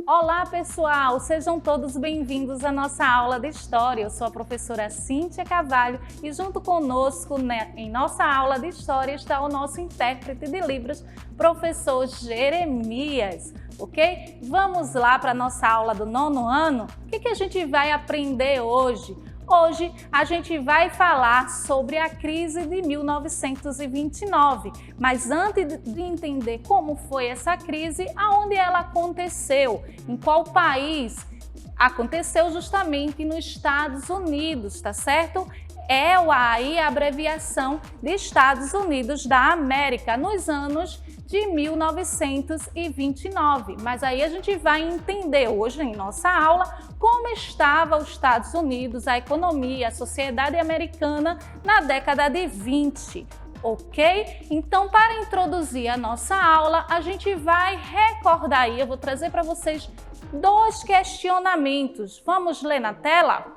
Olá pessoal, sejam todos bem-vindos à nossa aula de História. Eu sou a professora Cíntia Carvalho e junto conosco em nossa aula de História está o nosso intérprete de livros, professor Jeremias, ok? Vamos lá para a nossa aula do 9º ano? O que a gente vai aprender hoje? Hoje a gente vai falar sobre a crise de 1929, mas antes de entender como foi essa crise, aonde ela aconteceu, em qual país, aconteceu justamente nos Estados Unidos, tá certo? É aí a abreviação de Estados Unidos da América, nos anos de 1929. Mas aí a gente vai entender hoje em nossa aula como estava os Estados Unidos, a economia, a sociedade americana na década de 20. Ok? Então, para introduzir a nossa aula, a gente vai recordar aí, eu vou trazer para vocês dois questionamentos. Vamos ler na tela?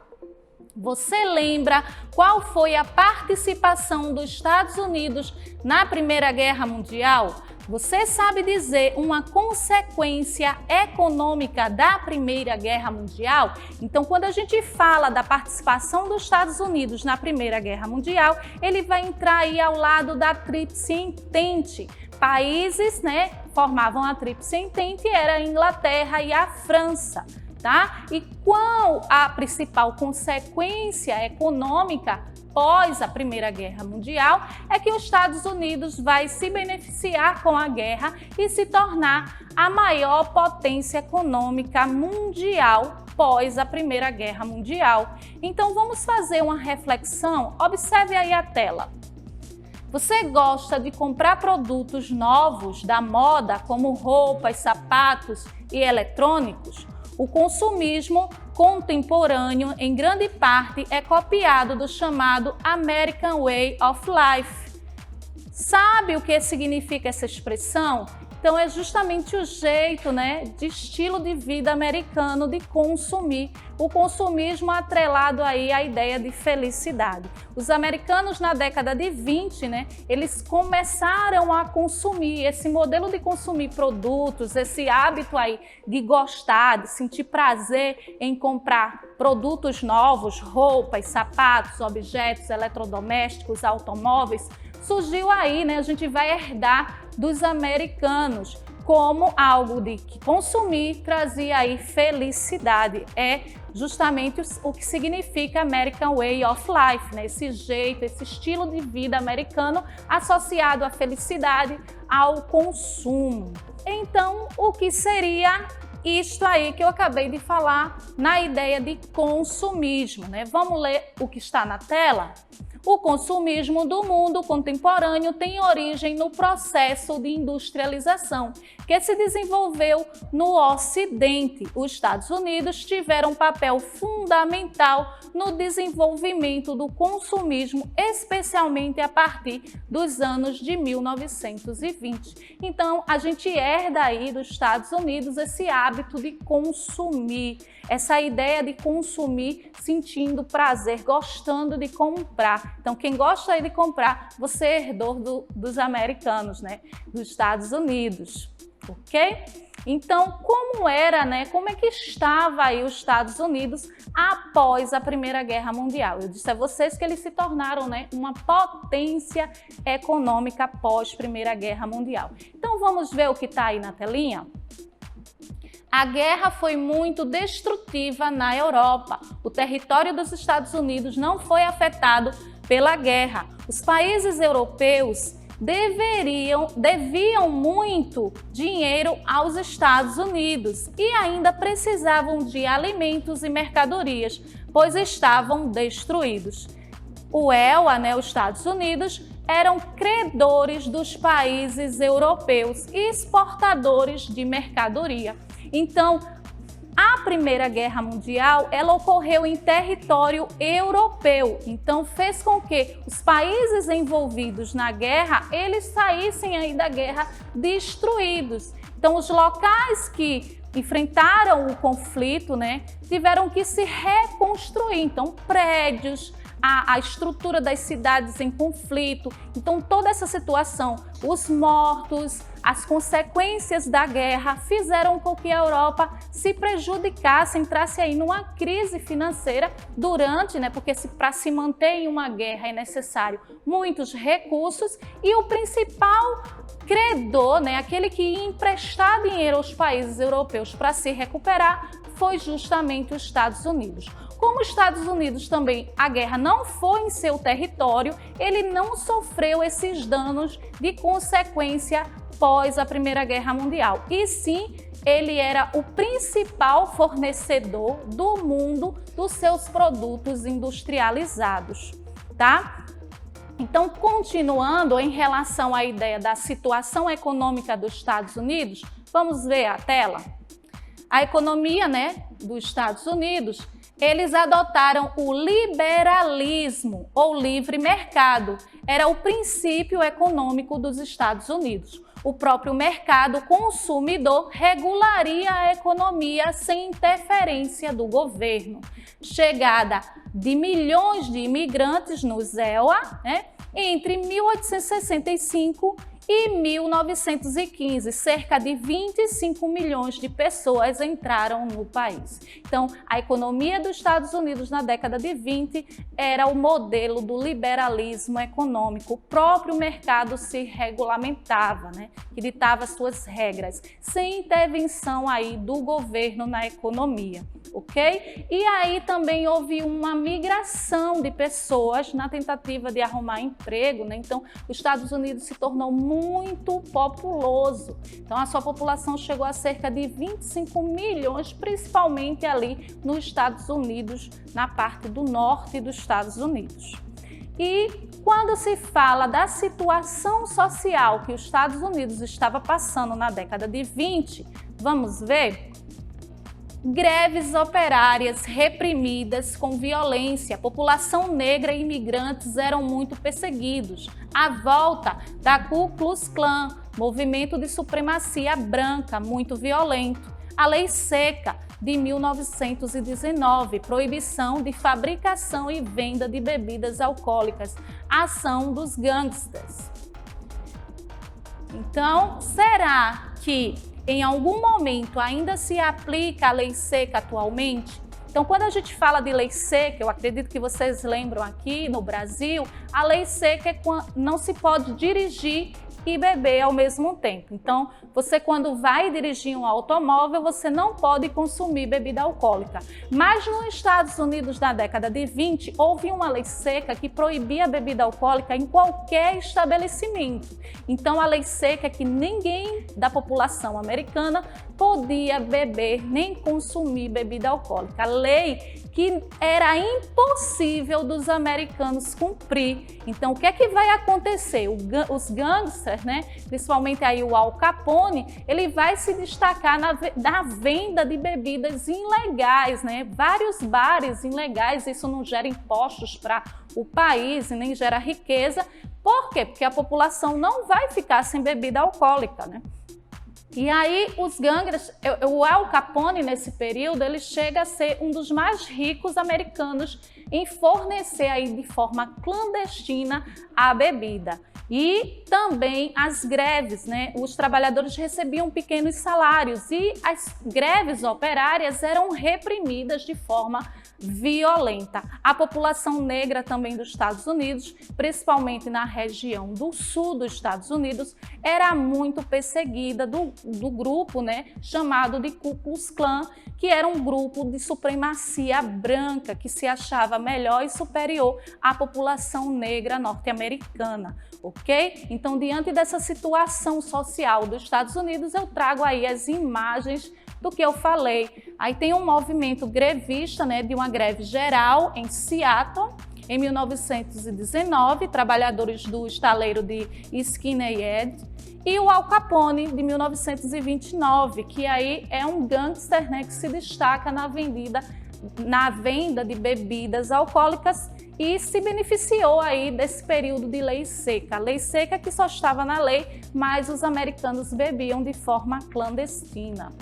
Você lembra qual foi a participação dos Estados Unidos na Primeira Guerra Mundial? Você sabe dizer uma consequência econômica da Primeira Guerra Mundial? Então, quando a gente fala da participação dos Estados Unidos na Primeira Guerra Mundial, ele vai entrar aí ao lado da Tríplice Entente. Países, formavam a Tríplice Entente, era a Inglaterra e a França. Tá? E qual a principal consequência econômica pós a Primeira Guerra Mundial é que os Estados Unidos vai se beneficiar com a guerra e se tornar a maior potência econômica mundial pós a Primeira Guerra Mundial. Então vamos fazer uma reflexão, observe aí a tela. Você gosta de comprar produtos novos da moda como roupas, sapatos e eletrônicos? O consumismo contemporâneo, em grande parte, é copiado do chamado American Way of Life. Sabe o que significa essa expressão? Então, é justamente o jeito, de estilo de vida americano de consumir. O consumismo atrelado aí à ideia de felicidade. Os americanos, na década de 20, eles começaram a consumir esse modelo de consumir produtos, esse hábito aí de gostar, de sentir prazer em comprar produtos novos, roupas, sapatos, objetos eletrodomésticos, automóveis. Surgiu aí, a gente vai herdar dos americanos como algo de que consumir trazia aí felicidade. É justamente o que significa American Way of Life, esse jeito, esse estilo de vida americano associado à felicidade, ao consumo. Então, o que seria isto aí que eu acabei de falar na ideia de consumismo, Vamos ler o que está na tela? O consumismo do mundo contemporâneo tem origem no processo de industrialização que se desenvolveu no Ocidente. Os Estados Unidos tiveram um papel fundamental no desenvolvimento do consumismo, especialmente a partir dos anos de 1920. Então, a gente herda aí dos Estados Unidos esse hábito de consumir, essa ideia de consumir sentindo prazer, gostando de comprar. Então, quem gosta aí de comprar, você herdou dos americanos, dos Estados Unidos, ok? Então, como era, como é que estava aí os Estados Unidos após a Primeira Guerra Mundial? Eu disse a vocês que eles se tornaram, uma potência econômica após Primeira Guerra Mundial. Então, vamos ver o que está aí na telinha? A guerra foi muito destrutiva na Europa. O território dos Estados Unidos não foi afetado pela guerra. Os países europeus deviam muito dinheiro aos Estados Unidos e ainda precisavam de alimentos e mercadorias, pois estavam destruídos. O ELA, os Estados Unidos, eram credores dos países europeus e exportadores de mercadoria. Então, a Primeira Guerra Mundial, ela ocorreu em território europeu. Então, fez com que os países envolvidos na guerra, eles saíssem aí da guerra destruídos. Então, os locais que enfrentaram o conflito, tiveram que se reconstruir. Então, prédios, a estrutura das cidades em conflito. Então, toda essa situação, os mortos, as consequências da guerra fizeram com que a Europa se prejudicasse, entrasse aí numa crise financeira durante, porque para se manter em uma guerra é necessário muitos recursos, e o principal credor, aquele que ia emprestar dinheiro aos países europeus para se recuperar, foi justamente os Estados Unidos. Como os Estados Unidos também, a guerra não foi em seu território, ele não sofreu esses danos de consequência pós a Primeira Guerra Mundial. E sim, ele era o principal fornecedor do mundo dos seus produtos industrializados, tá? Então, continuando em relação à ideia da situação econômica dos Estados Unidos, vamos ver a tela? A economia, dos Estados Unidos, eles adotaram o liberalismo ou livre mercado. Era o princípio econômico dos Estados Unidos. O próprio mercado consumidor regularia a economia sem interferência do governo. Chegada de milhões de imigrantes no ELA, entre 1865 e 1915, cerca de 25 milhões de pessoas entraram no país. Então, a economia dos Estados Unidos na década de 20 era o modelo do liberalismo econômico. O próprio mercado se regulamentava, que ditava suas regras, sem intervenção aí do governo na economia, ok? E aí também houve uma migração de pessoas na tentativa de arrumar emprego, Então, os Estados Unidos se tornou muito populoso. Então, a sua população chegou a cerca de 25 milhões, principalmente ali nos Estados Unidos, na parte do norte dos Estados Unidos. E quando se fala da situação social que os Estados Unidos estava passando na década de 20, vamos ver? Greves operárias reprimidas com violência, a população negra e imigrantes eram muito perseguidos. A volta da Ku Klux Klan, movimento de supremacia branca, muito violento. A Lei Seca de 1919, proibição de fabricação e venda de bebidas alcoólicas, ação dos gangsters. Então, será que em algum momento ainda se aplica a lei seca atualmente? Então, quando a gente fala de lei seca, eu acredito que vocês lembram aqui no Brasil, a lei seca é quando não se pode dirigir e beber ao mesmo tempo. Então, você quando vai dirigir um automóvel, você não pode consumir bebida alcoólica. Mas nos Estados Unidos, na década de 20, houve uma lei seca que proibia a bebida alcoólica em qualquer estabelecimento. Então, a lei seca é que ninguém da população americana podia beber nem consumir bebida alcoólica. A lei que era impossível dos americanos cumprir. Então, o que é que vai acontecer? Os gangsters, principalmente aí o Al Capone, ele vai se destacar na venda de bebidas ilegais, Vários bares ilegais, isso não gera impostos para o país e nem gera riqueza. Por quê? Porque a população não vai ficar sem bebida alcoólica, E aí os gangsters, o Al Capone nesse período, ele chega a ser um dos mais ricos americanos em fornecer aí de forma clandestina a bebida. E também as greves, Os trabalhadores recebiam pequenos salários e as greves operárias eram reprimidas de forma violenta. A população negra também dos Estados Unidos, principalmente na região do sul dos Estados Unidos, era muito perseguida do grupo, chamado de Ku Klux Klan, que era um grupo de supremacia branca que se achava melhor e superior à população negra norte-americana, ok? Então, diante dessa situação social dos Estados Unidos, eu trago aí as imagens do que eu falei. Aí tem um movimento grevista, de uma greve geral em Seattle, em 1919, trabalhadores do estaleiro de Skinner, e o Al Capone, de 1929, que aí é um gangster, que se destaca na venda de bebidas alcoólicas e se beneficiou aí desse período de lei seca. Lei seca que só estava na lei, mas os americanos bebiam de forma clandestina.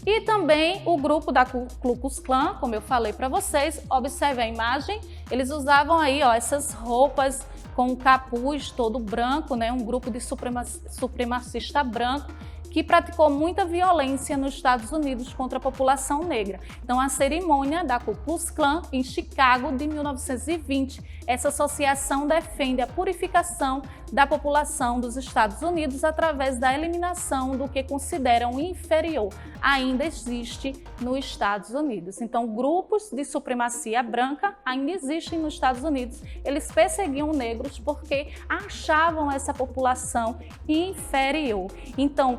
E também o grupo da Ku Klux Klan, como eu falei para vocês, observe a imagem, eles usavam aí, ó, essas roupas com o capuz todo branco, né? Um grupo de supremacista branco que praticou muita violência nos Estados Unidos contra a população negra. Então, a cerimônia da Ku Klux Klan em Chicago de 1920, essa associação defende a purificação da população dos Estados Unidos através da eliminação do que consideram inferior. Ainda existe nos Estados Unidos. Então, grupos de supremacia branca ainda existem nos Estados Unidos. Eles perseguiam negros porque achavam essa população inferior. Então,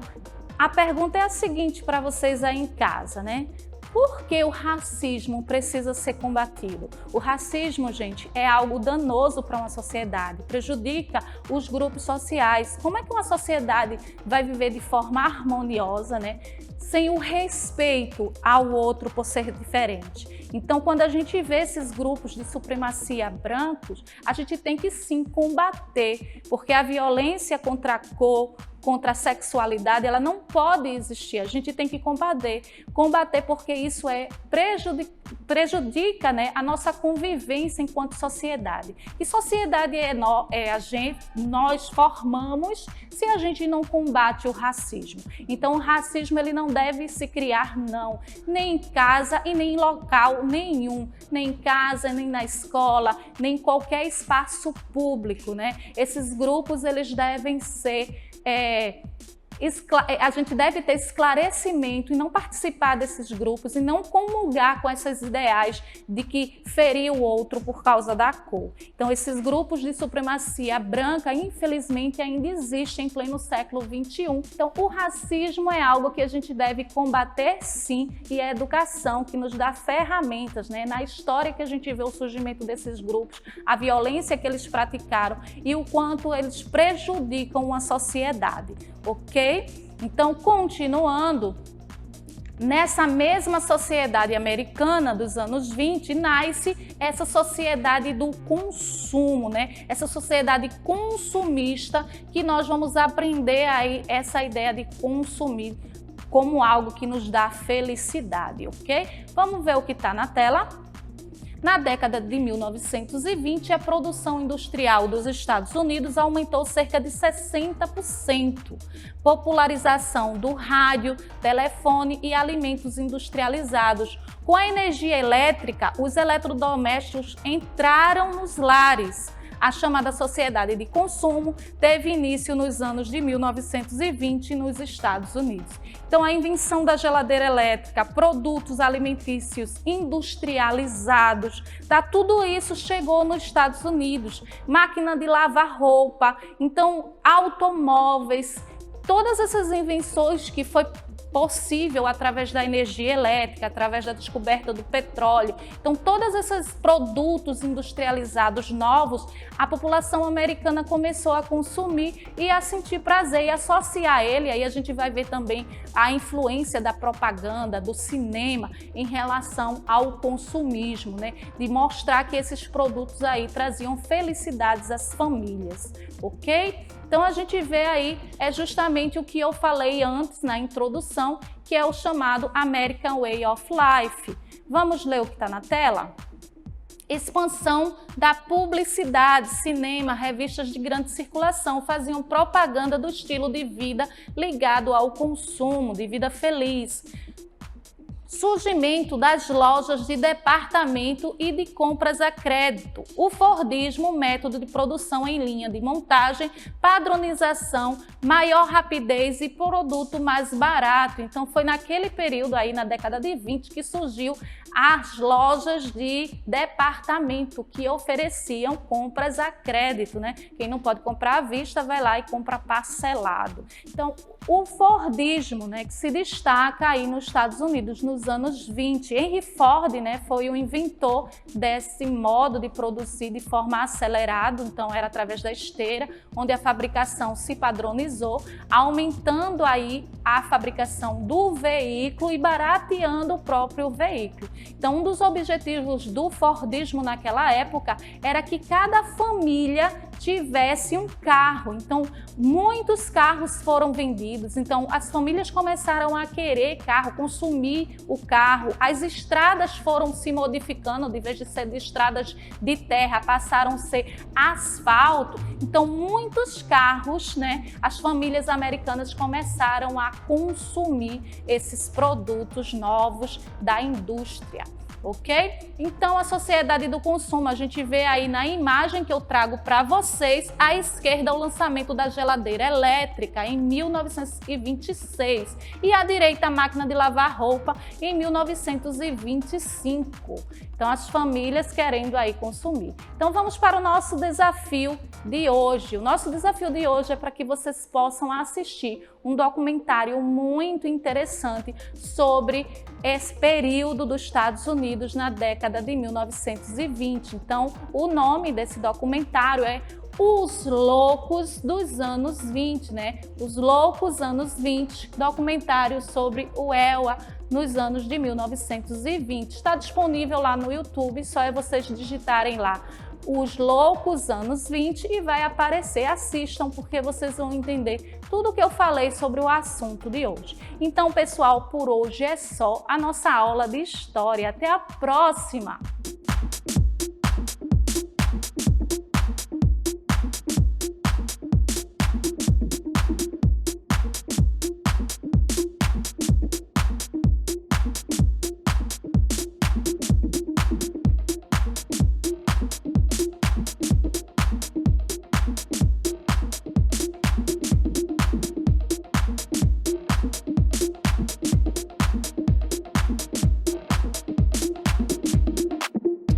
a pergunta é a seguinte para vocês aí em casa, né? Por que o racismo precisa ser combatido? O racismo, gente, é algo danoso para uma sociedade, prejudica os grupos sociais. Como é que uma sociedade vai viver de forma harmoniosa, né? Sem o respeito ao outro por ser diferente. Então, quando a gente vê esses grupos de supremacia brancos, a gente tem que sim combater, porque a violência contra a cor, contra a sexualidade, ela não pode existir. A gente tem que combater porque isso prejudica, né, a nossa convivência enquanto sociedade. E sociedade nós formamos se a gente não combate o racismo. Então, o racismo ele não deve se criar, não, nem em casa e nem em local nenhum, nem em casa, nem na escola, nem em qualquer espaço público, né? Esses grupos eles devem ser a gente deve ter esclarecimento e não participar desses grupos e não comungar com esses ideais de que ferir o outro por causa da cor. Então, esses grupos de supremacia branca, infelizmente, ainda existem em pleno século XXI. Então, o racismo é algo que a gente deve combater, sim, e a educação que nos dá ferramentas, né? Na história que a gente vê o surgimento desses grupos, a violência que eles praticaram e o quanto eles prejudicam uma sociedade, ok? Então, continuando, nessa mesma sociedade americana dos anos 20, nasce essa sociedade do consumo, né? Essa sociedade consumista que nós vamos aprender aí essa ideia de consumir como algo que nos dá felicidade, ok? Vamos ver o que está na tela. Na década de 1920, a produção industrial dos Estados Unidos aumentou cerca de 60%. Popularização do rádio, telefone e alimentos industrializados. Com a energia elétrica, os eletrodomésticos entraram nos lares. A chamada sociedade de consumo teve início nos anos de 1920 nos Estados Unidos. Então, a invenção da geladeira elétrica, produtos alimentícios industrializados, tudo isso chegou nos Estados Unidos. Máquina de lavar roupa, então automóveis, todas essas invenções que foi possível através da energia elétrica, através da descoberta do petróleo. Então, todos esses produtos industrializados novos, a população americana começou a consumir e a sentir prazer e associar ele. Aí a gente vai ver também a influência da propaganda, do cinema em relação ao consumismo, né? De mostrar que esses produtos aí traziam felicidades às famílias, ok? Então, a gente vê aí, é justamente o que eu falei antes na introdução, que é o chamado American Way of Life. Vamos ler o que está na tela? Expansão da publicidade, cinema, revistas de grande circulação faziam propaganda do estilo de vida ligado ao consumo, de vida feliz. Surgimento das lojas de departamento e de compras a crédito. O Fordismo, método de produção em linha de montagem, padronização, maior rapidez e produto mais barato. Então, foi naquele período aí, na década de 20, que surgiu as lojas de departamento que ofereciam compras a crédito, né? Quem não pode comprar à vista vai lá e compra parcelado. Então, o Fordismo, né, que se destaca aí nos Estados Unidos nos anos 20. Henry Ford, né, foi o inventor desse modo de produzir de forma acelerada, então era através da esteira, onde a fabricação se padronizou, aumentando aí a fabricação do veículo e barateando o próprio veículo. Então, um dos objetivos do Fordismo naquela época era que cada família tivesse um carro. Então, muitos carros foram vendidos. Então, as famílias começaram a querer carro, consumir o carro. As estradas foram se modificando, de vez de ser de estradas de terra, passaram a ser asfalto. Então, muitos carros, né, as famílias americanas começaram a consumir esses produtos novos da indústria. Ok? Então, a sociedade do consumo, a gente vê aí na imagem que eu trago para vocês, à esquerda o lançamento da geladeira elétrica em 1926 e à direita a máquina de lavar roupa em 1925. Então, as famílias querendo aí consumir. Então, vamos para o nosso desafio de hoje. O nosso desafio de hoje é para que vocês possam assistir um documentário muito interessante sobre esse período dos Estados Unidos na década de 1920. Então, o nome desse documentário é Os Loucos dos Anos 20, né? Os Loucos Anos 20, documentário sobre o ELA nos anos de 1920. Está disponível lá no YouTube, só é vocês digitarem lá Os Loucos Anos 20 e vai aparecer. Assistam, porque vocês vão entender tudo o que eu falei sobre o assunto de hoje. Então, pessoal, por hoje é só a nossa aula de história. Até a próxima!